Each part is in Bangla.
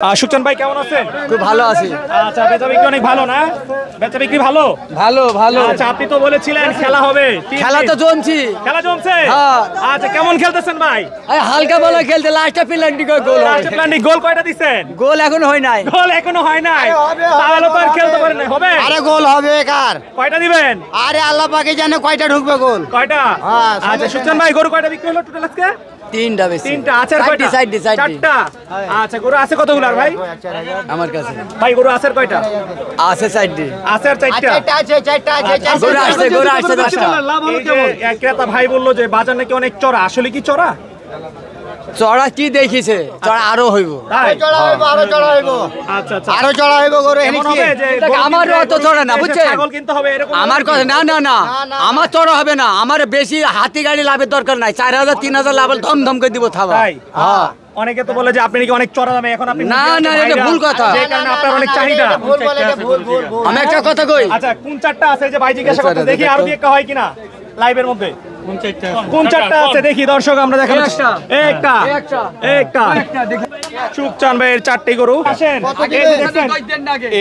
সুকচান ভাই কেমন আছেন? খুব ভালো আছি। আচ্ছা, বেচা বিক্রি অনেক ভালো না? বেচা বিক্রি ভালো? ভালো ভালো। আচ্ছা, আপনি তো বলেছিলেন খেলা হবে। খেলা তো জমছি। খেলা জমছে? হ্যাঁ। আচ্ছা, কেমন খেলতেছেন ভাই? এই হালকা বলে খেলতে লাস্টে পেনাল্টি করে গোল। লাস্টে পেনাল্টি গোল কয়টা দিবেন? গোল এখনো হয় নাই। গোল এখনো হয় নাই। তাহলে তো আর খেলতে পারেন না। হবে? আরে গোল হবে কার? কয়টা দিবেন? আরে আল্লাহ পাকই জানে কয়টা ঢুকবে গোল। কয়টা? আচ্ছা, সুকচান ভাই গরু কয়টা বিক্রি হলো টোটাল আজকে? তিনটা বেশি। তিনটা। আচার কয়টা? চারটা। আচ্ছা, গরু আছে কতগুলো আর ভাই? আমার কাছে ভাই গরু আছে কয়টা? আছে চারটি। আছে চারটা। চারটা আছে। গরু আসছে 10টা। এই যে এক ক্রেতা ভাই বললো যে বাজার নাকি অনেক চড়া, আসলে কি চড়া? চড়া কি দেখিছে? চড়া আরো হইব। তাই? আরো চড়া হইব। আচ্ছা আচ্ছা। আরো চড়া হইব গরু এমন হবে যে আমারও অত চড়া না, বুঝছেন? ছাগল কিনতে হবে এরকম? আমার কথা না না না, আমার চড়া হবে না। আমার বেশি হাতি গাড়ি লাভের দরকার নাই। 4000 3000 লাভ ধম ধম করে দিব থাবা। তাই? হ্যাঁ। অনেকে তো বলে যে আপনি নাকি অনেক চড়া দামে, এখন আপনি না না, এটা ভুল কথা। যে কারণে আপনার অনেক চাহিদা। ভুল বলে, এটা ভুল ভুল ভুল। আমি একটা কথা কই। আচ্ছা, কোন চারটা আছে যে ভাই জিজ্ঞাসা করতে, দেখি আরো দিয়ে একটা হয় কিনা লাইভের মধ্যে। কোন চারটা আছে দেখি দর্শক আমরা দেখাবো। একটা একটা সুকচান ভাইয়ের চারটি গরু। আসেন এই যে দেখেন,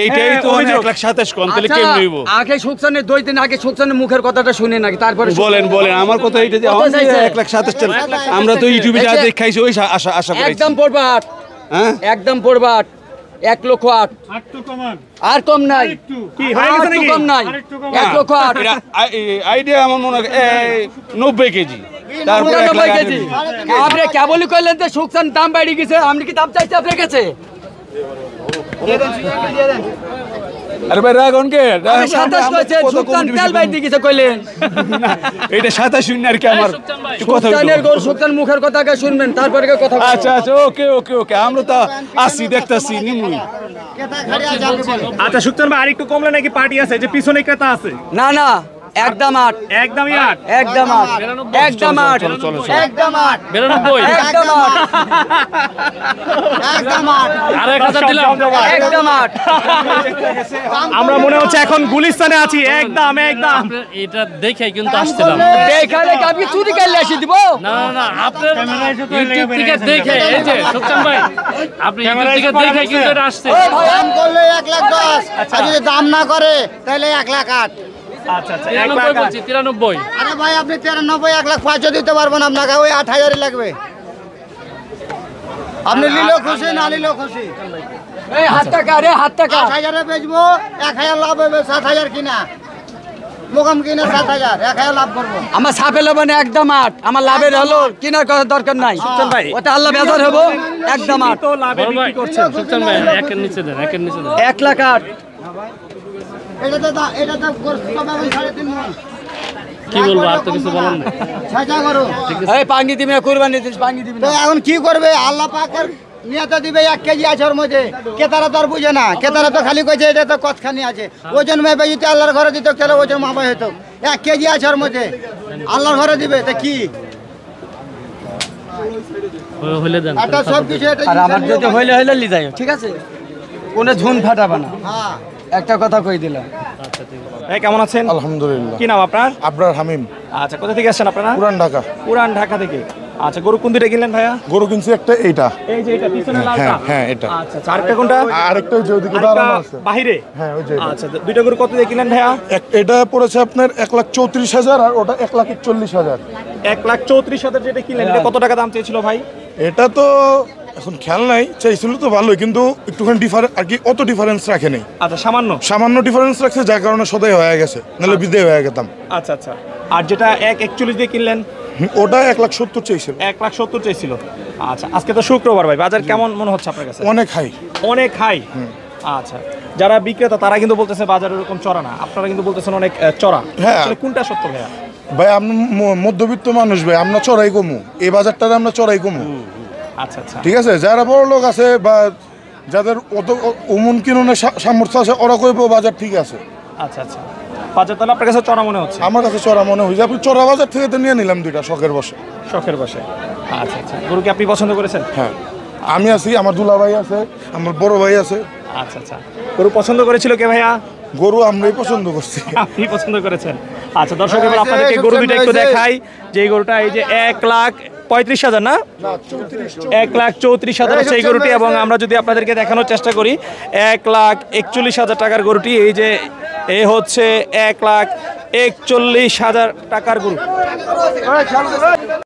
এইটাই তো 1,27,000 কোন তাহলে কেমন হইব? আগে সুকচানের 2 দিন আগে সুকচানের মুখের কথাটা শুনে নাকি তারপরে বলেন আমার কথা এইটা যে 1,27,000 আমরা তো ইউটিউবে যা দেখাইছি ওই আশা করি একদম পড়বা 8। হ্যাঁ, একদম পড়বা 8। 1,08,000 আর কম নাই। কি হয়ে গেছে নাকি? কম নাই। 1,08,000 এটা আইডিয়া আমার মনে হয় 90 কেজি, তারপরে 90 কেজি। আপনি কেবলই কইলেন যে সুকচান দাম বাড়ি গেছে, আপনি কি দাম চাইতে আপনার কাছে? আরে ভাই রাগ অনকে 27 কইছে সুকচান তেল বাইতে গেছে কইলেন। এটা 27 আর কি আমার কথা সুকচানের গরু সুকচান মুখের কথা আগে শুনবেন তারপরে কথা বলবেন। আচ্ছা আচ্ছা, ওকে ওকে ওকে, আমরা তো আসি দেখতাছি নিমুই। আচ্ছা সুকচান ভাই আরেকটু কমলে নাকি পার্টি আছে, যে পিছনে ক্রেতা আছে? না না, একদম 8। একদমই 8। একদম 8। একদম 8। একদম 8। 92। একদম 8। একদম 8। আর 1000 দিলাম। একদম 8। আমরা মনে হচ্ছে এখন গুলিস্তানে আছি। একদম একদম। এটা দেখে কিন্তু আসছিলাম। দেখালে কি আপনি চুরি করলে এসে দিব? না না না, আপনার ইউটিউব থেকে দেখে, এই যে সুকচান ভাই আপনি ইউটিউব থেকে দেখে কিন্তু এটা আসছে। দাম করলে 1,10,000, আর যদি দাম না করে তাহলে 1,08,000। আচ্ছা আচ্ছা, 93 বলছি, 93। আরে ভাই আপনি 93 1,05,000 দিতে পারবেন আপনাকে, ওই 8,000 লাগবে। আপনি নিলেও খুশি, না নিলেও খুশি। এই হাত টাকা রে, হাত টাকা। 8,000 বেচবো, 1,000 লাভ হবে। 7,000 কিনা মোকাম কিনা 7,000, 1,000 লাভ করবো। আমার ছাপে লব না, একদম 8। আমার লাভের হলো কেনার কথা দরকার নাই। সুকচান ভাই ওটা আল্লাহ বেজার হবো। একদম 8। তো লাভে বড় ভাই বিক্রি করছেন। সুকচান ভাই একের নিচে দেন, একের নিচে দেন। 1,08,000। এটাতে করতে হবে 3.5 মণ। কি বলবো, আর তো কিছু বলার নাই। সাজা করো। এই পাঙ্গি দিবি না, কুরবানি দিস পাঙ্গি দিবি তো না। এখন কি করবে? আল্লাহ পাকের নিয়তে দিবে 1 কেজি আছে ওর মধ্যে। কেতারা তো আর বুঝে না, কেতারা তো খালি কইছে এটা তো কতখানি আছে। ওজন মেপে যদি আল্লাহর ঘরে দিত তাহলে ওজন মাপা হতো। 1 কেজি আছে ওর মধ্যে, আল্লাহর ঘরে দিবে তো কি? হলে দেন। এটা সব কিছু এটা আর আমার যদি হইলে হইলে লি যাই, ঠিক আছে? কোনে ঝুন ফাটাবা না। হ্যাঁ। একটা কথা কই দিলাম। ভাই কেমন আছেন? আলহামদুলিল্লাহ। কি নাম আপনার? আবরার হামিম, আচ্ছা, কোথা থেকে আসছেন আপনারা? পুরান ঢাকা। পুরান ঢাকা থেকে। আচ্ছা, গরু কোন দুইটা কিনলেন ভাইয়া? গরু কিনছি একটা, এইটা। এই যে এটা পিছনে লালটা। হ্যাঁ হ্যাঁ, এটা। আচ্ছা আচ্ছা, আরেকটা কোনটা? আরেকটা ওই যে ওদিকে দাঁড়ানো আছে। বাহিরে? হ্যাঁ, ওই যে এটা। আচ্ছা, দুইটা গরু কত দিয়ে কিনলেন ভাইয়া? এটা পড়েছে আপনার 1,34,000 আর ওটা 1,41,000। 1,34,000 যেটা কিনলেন, এটা কত টাকা দাম চেয়েছিল ভাই? এটা তো এখন খেয়াল নাই, চাইছিল তো ভালোই, কিন্তু একটুখানি ডিফারেন্স আর কি, অত ডিফারেন্স রাখে নেই। আচ্ছা, সামান্য সামান্য ডিফারেন্স রাখছে, যার কারণে সদাই হয়ে গেছে, নাহলে বিদায় হয়ে গেতাম। আচ্ছা আচ্ছা। আর যেটা 1,41 দিয়ে কিনলেন? ওটা 1,70,000 চাইছিল। 1,70,000 চাইছিল। আচ্ছা, আজকে তো শুক্রবার ভাই, বাজার কেমন মনে হচ্ছে আপনার কাছে? অনেক হাই। অনেক হাই। আচ্ছা, যারা বিক্রেতা তারা কিন্তু বলতেছে বাজার এরকম চড়া না, আপনারা কিন্তু বলতেছেন অনেক চড়া। হ্যাঁ। আসলে কোনটা সত্য ভাইয়া? ভাই আমরা মধ্যবিত্ত মানুষ ভাই, আমরা চড়াই কমু, এই বাজারটাতে আমরা চড়াই কমু। আচ্ছা আচ্ছা। ঠিক আছে, যারা বড় লোক আছে বা যাদের অত উমন কিনুনের সামর্থ্য আছে, ওরা কইব বাজার ঠিক আছে। আচ্ছা আচ্ছা, বাজার তাহলে আপনার কাছে চড়া মনে হচ্ছে? আমার কাছে চড়া মনে হয়েছে। আপনি চড়া বাজার থেকে তো নিয়ে নিলাম দুইটা শখের বসে। শখের বসে। আচ্ছা আচ্ছা, গরু কি আপনি পছন্দ করেছেন? হ্যাঁ, আমি আছি, আমার দুলা ভাই আছে, আমার বড় ভাই আছে। আচ্ছা আচ্ছা, গরু পছন্দ করেছিল কে ভাইয়া? গরু আমরাই পছন্দ করছি। আপনি পছন্দ করেছেন। আচ্ছা দর্শক, এবার আপনাদেরকে গরু দুইটা একটু দেখাই। যে এই গরুটা, এই যে 1,00,000 35,000 না, 1,34,000 সেই গরুটি। এবং আমরা যদি আপনাদেরকে দেখানোর চেষ্টা করি 1,41,000 টাকার গরুটি, এই যে এ হচ্ছে 1,41,000 টাকার গরু।